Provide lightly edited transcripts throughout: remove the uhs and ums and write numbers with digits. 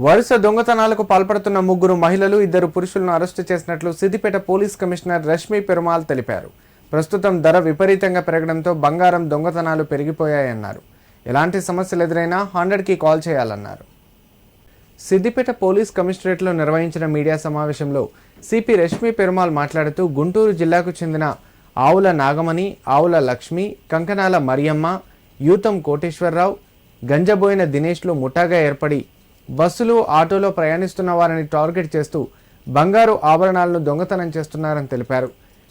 వరుస దొంగతనాలకు పాల్పడుతున్న ముగ్గురు మహిళలు, ఇద్దరు పురుషులను అరెస్టు చేసినట్లు సిద్దిపేట పోలీస్ కమిషనర్ రష్మి పెరుమాల్ తెలిపారు. ప్రస్తుతం ధర విపరీతంగా పెరగడంతో బంగారం దొంగతనాలు పెరిగిపోయాయన్నారు. ఎలాంటి సమస్యలు ఎదురైనా 100కి కాల్ చేయాలన్నారు. సిద్దిపేట పోలీస్ కమిషనరేట్లో నిర్వహించిన మీడియా సమావేశంలో సిపి రష్మి పెరుమాల్ మాట్లాడుతూ గుంటూరు జిల్లాకు చెందిన ఆవుల నాగమణి, ఆవుల లక్ష్మి, కంకనాల మరియమ్మ, యూతం కోటేశ్వరరావు, గంజబోయిన దినేష్లు ముఠాగా ఏర్పడి బస్సులు, ఆటోలో ప్రయాణిస్తున్న వారిని టార్గెట్ చేస్తూ బంగారు ఆభరణాలను దొంగతనం చేస్తున్నారని తెలిపారు.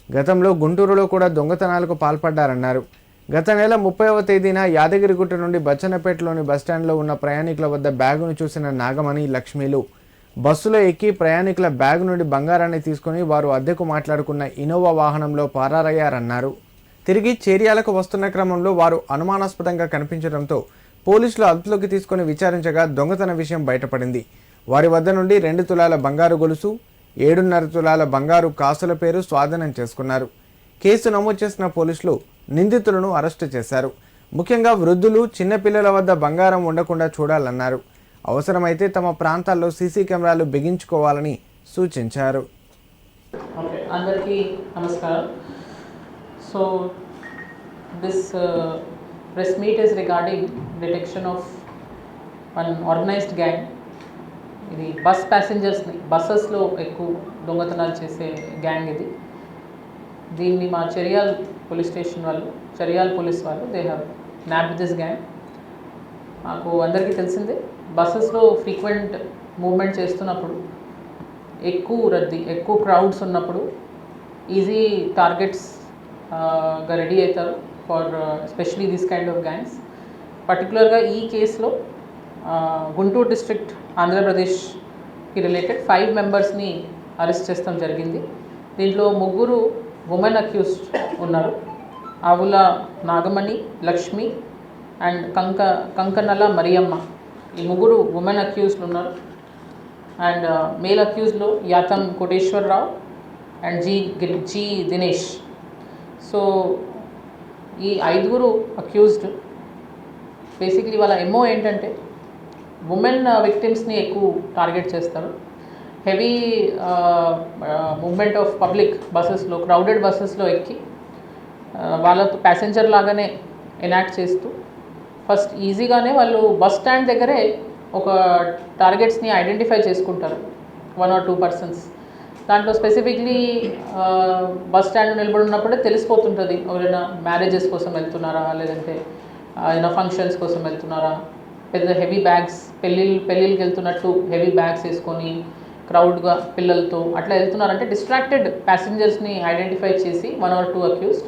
గతంలో గుంటూరులో కూడా దొంగతనాలకు పాల్పడ్డారన్నారు. గత నెల 30వ తేదీన యాదగిరిగుట్ట నుండి బచ్చన్నపేటలోని బస్టాండ్లో ఉన్న ప్రయాణికుల వద్ద బ్యాగును చూసిన నాగమణి, లక్ష్మిలు బస్సులో ఎక్కి ప్రయాణికుల బ్యాగు నుండి బంగారాన్ని తీసుకుని వారు అద్దెకు మాట్లాడుకున్న ఇనోవా వాహనంలో పరారయ్యారన్నారు. తిరిగి చేర్యాలకు వస్తున్న క్రమంలో వారు అనుమానాస్పదంగా కనిపించడంతో పోలీసులు అదుపులోకి తీసుకుని విచారించగా దొంగతన విషయం బయటపడింది. వారి వద్ద నుండి 2 తులాల బంగారు గొలుసు, 7.5 తులాల బంగారు కాసుల పేరు స్వాధీనం చేసుకున్నారు. కేసు నమోదు చేసిన పోలీసులు నిందితులను అరెస్టు చేశారు. ముఖ్యంగా వృద్ధులు, చిన్నపిల్లల వద్ద బంగారం ఉండకుండా చూడాలన్నారు. అవసరమైతే తమ ప్రాంతాల్లో సీసీ కెమెరాలు బిగించుకోవాలని సూచించారు. అందరికీ నమస్కారం. So this press meet is regarding detection of an organized gang. ఇది బస్ ప్యాసింజర్స్ని బస్సెస్లో ఎక్కువ దొంగతనాలు చేసే గ్యాంగ్ ఇది. దీన్ని మా చర్యాల్ పోలీస్ స్టేషన్ వాళ్ళు, చర్యాల్ పోలీస్ వాళ్ళు దే హ్యావ్ నాబ్డ్ దిస్ గ్యాంగ్. మాకు అందరికీ తెలిసిందే, బస్సెస్లో ఫ్రీక్వెంట్ మూవ్మెంట్ చేస్తున్నప్పుడు ఎక్కువ రద్దీ, ఎక్కువ క్రౌడ్స్ ఉన్నప్పుడు ఈజీ టార్గెట్స్గా రెడీ అవుతారు for especially this kind of gangs. పర్టికులర్గా ఈ కేసులో గుంటూరు డిస్ట్రిక్ట్ ఆంధ్రప్రదేశ్కి రిలేటెడ్ 5 మెంబర్స్ని అరెస్ట్ చేస్తాం జరిగింది. దీంట్లో 3 ఉమెన్ అక్యూజ్డ్ ఉన్నారు. ఆవుల నాగమణి, లక్ష్మి అండ్ కంకనల మరియమ్మ, ఈ 3 ఉమెన్ అక్యూజ్డ్ ఉన్నారు. అండ్ మేల్ అక్యూజ్లో Yatham Koteswararao and G Dinesh. So ఈ 5 అక్యూజ్డ్ బేసిక్లీ వాళ్ళ ఎంఓ ఏంటంటే ఉమెన్ విక్టిమ్స్ని ఎక్కువ టార్గెట్ చేస్తారు. హెవీ మూవ్మెంట్ ఆఫ్ పబ్లిక్ బస్సెస్లో, క్రౌడెడ్ బస్సెస్లో ఎక్కి వాళ్ళతో ప్యాసింజర్ లాగానే ఎనాక్ట్ చేస్తూ ఫస్ట్ ఈజీగానే వాళ్ళు బస్ స్టాండ్ దగ్గరే ఒక టార్గెట్స్ని ఐడెంటిఫై చేసుకుంటారు, 1 or 2 persons. దాంట్లో స్పెసిఫిక్లీ బస్ స్టాండ్ నిలబడి ఉన్నప్పుడే తెలిసిపోతుంటుంది ఎవరైనా మ్యారేజెస్ కోసం వెళ్తున్నారా, లేదంటే ఏదైనా ఫంక్షన్స్ కోసం వెళ్తున్నారా, పెద్ద హెవీ బ్యాగ్స్, పెళ్ళిళ్ళకి వెళ్తున్నట్టు హెవీ బ్యాగ్స్ వేసుకొని క్రౌడ్గా పిల్లలతో అట్లా వెళ్తున్నారంటే డిస్ట్రాక్టెడ్ ప్యాసింజర్స్ని ఐడెంటిఫై చేసి 1 or 2 అక్యూస్డ్.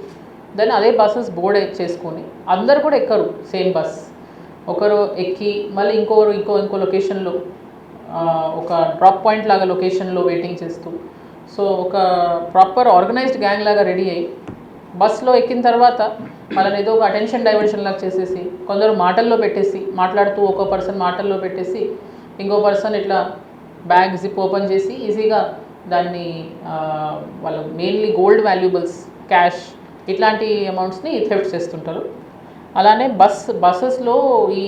దెన్ అదే బస్సెస్ బోర్డ్ చేసుకొని అందరు కూడా ఎక్కరు సేమ్ బస్, ఒకరు ఎక్కి మళ్ళీ ఇంకో లొకేషన్లో ఒక డ్రాప్ పాయింట్ లాగా లొకేషన్లో వెయిటింగ్ చేస్తూ, సో ఒక ప్రాపర్ ఆర్గనైజ్డ్ గ్యాంగ్ లాగా రెడీ అయ్యి బస్లో ఎక్కిన తర్వాత వాళ్ళని ఏదో ఒక అటెన్షన్ డైవర్షన్ లాగా చేసేసి కొందరు మాటల్లో పెట్టేసి మాట్లాడుతూ, ఒక పర్సన్ మాటల్లో పెట్టేసి ఇంకో పర్సన్ ఇట్లా బ్యాగ్ జిప్ ఓపెన్ చేసి ఈజీగా దాన్ని వాళ్ళు మెయిన్లీ గోల్డ్ వాల్యుబుల్స్, క్యాష్ ఇట్లాంటి అమౌంట్స్ని థెఫ్ట్ చేస్తుంటారు. అలానే బస్సెస్లో ఈ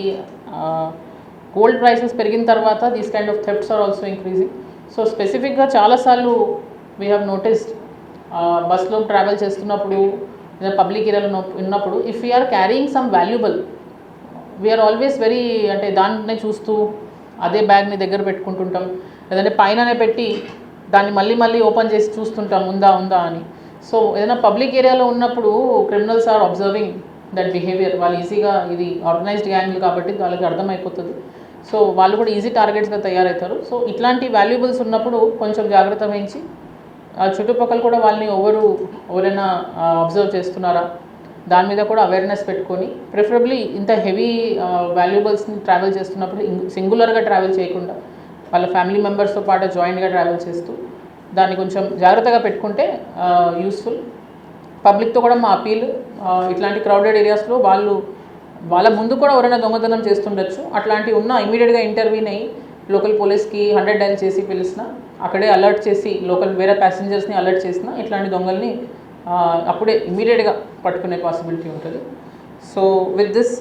గోల్డ్ ప్రైసెస్ పెరిగిన తర్వాత these kind of thefts are also increasing. So స్పెసిఫిక్గా చాలాసార్లు వీ హ్యావ్ నోటిస్డ్ బస్లో ట్రావెల్ చేస్తున్నప్పుడు లేదా పబ్లిక్ ఏరియాలో ఉన్నప్పుడు if we are carrying some valuable, we are always very, అంటే దాన్నే చూస్తూ అదే బ్యాగ్ని దగ్గర పెట్టుకుంటుంటాం, లేదంటే పైననే పెట్టి దాన్ని మళ్ళీ ఓపెన్ చేసి చూస్తుంటాం ఉందా అని. సో ఏదైనా పబ్లిక్ ఏరియాలో ఉన్నప్పుడు criminals are observing that behaviour. వాళ్ళు ఈజీగా, ఇది ఆర్గనైజ్డ్ గ్యాంగ్లు కాబట్టి వాళ్ళకి అర్థమైపోతుంది. సో వాళ్ళు కూడా ఈజీ టార్గెట్స్గా తయారవుతారు. సో ఇట్లాంటి వాల్యుబుల్స్ ఉన్నప్పుడు కొంచెం జాగ్రత్త వహించి చుట్టుపక్కల కూడా వాళ్ళని ఎవరైనా అబ్జర్వ్ చేస్తున్నారా దాని మీద కూడా అవేర్నెస్ పెట్టుకొని, ప్రిఫరబ్లీ ఇంత హెవీ వాల్యుబుల్స్ని ట్రావెల్ చేస్తున్నప్పుడు సింగులర్గా ట్రావెల్ చేయకుండా వాళ్ళ ఫ్యామిలీ మెంబర్స్తో పాటు జాయింట్గా ట్రావెల్ చేస్తూ దాన్ని కొంచెం జాగ్రత్తగా పెట్టుకుంటే యూస్ఫుల్. పబ్లిక్తో కూడా మా అపీల్, ఇట్లాంటి క్రౌడెడ్ ఏరియాస్లో వాళ్ళ ముందు కూడా ఎవరైనా దొంగతనం చేస్తుండొచ్చు, అట్లాంటివి ఉన్నా ఇమీడియట్గా ఇంటర్వ్యూన్ అయ్యి లోకల్ పోలీస్కి 100 డయల్ చేసి పిలిచిన, అక్కడే అలర్ట్ చేసి లోకల్ వేరే ప్యాసింజర్స్ని అలర్ట్ చేసిన ఇట్లాంటి దొంగల్ని అప్పుడే ఇమీడియట్గా పట్టుకునే పాసిబిలిటీ ఉంటుంది. So with this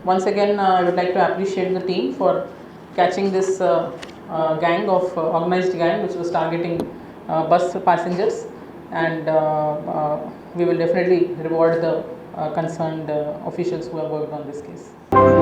once again I would like to appreciate the team for catching this gang of organized gang which was targeting bus passengers, and we will definitely reward the concerned officials who have worked on this case.